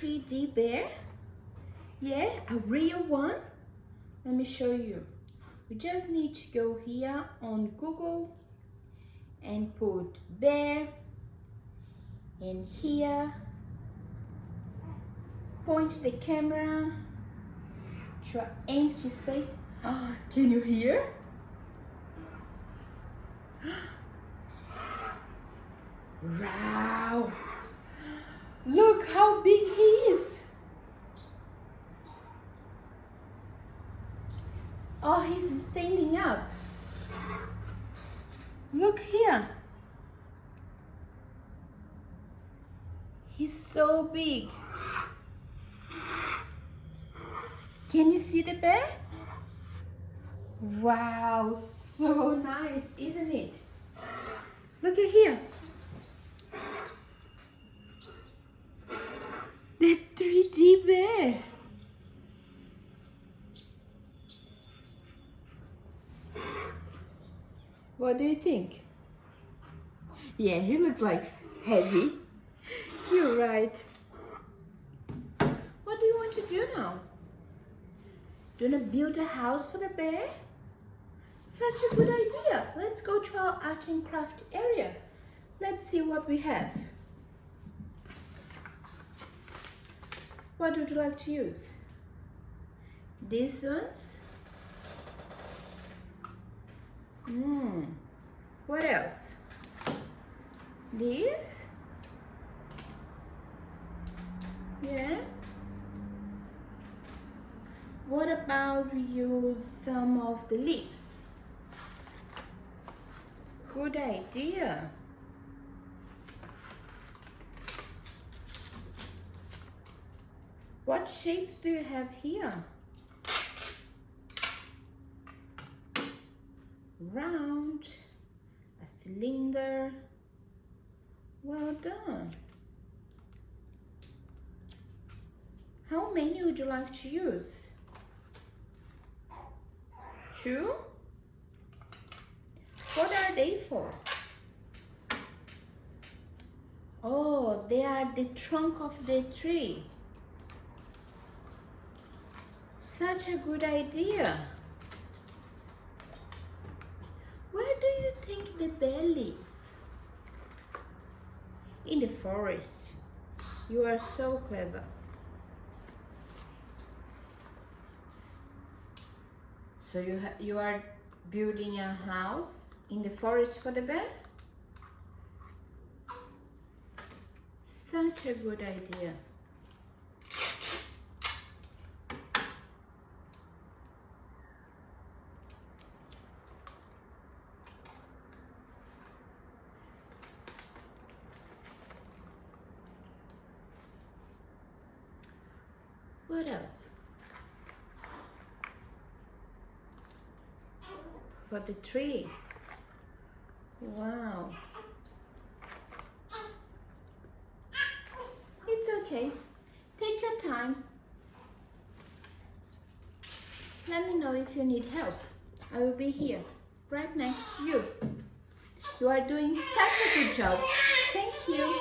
3D bear. Yeah, a real one. Let me show you. We just need to go here on Google and put bear, and here point the camera to an empty space. Can you hear? Wow! Look how big he is! Oh, he's standing up. Look here. He's so big. Can you see the bear? Wow, so nice, isn't it? Look at here. The 3D bear. What do you think? Yeah, he looks like heavy. You're right. What do you want to do now? Do you want to build a house for the bear? Such a good idea. Let's go to our art and craft area. Let's see what we have. What would you like to use? These ones? What else? These? Yeah. What about we use some of the leaves? Good idea. What shapes do you have here? Round, a cylinder. Well done. How many would you like to use? 2? What are they for? Oh, they are the trunk of the tree. Such a good idea. Where do you think the bear lives? In the forest. You are so clever. So you are building a house in the forest for the bear? Such a good idea. What else? For the tree. Wow. It's okay. Take your time. Let me know if you need help. I will be here, right next to you. You are doing such a good job. Thank you.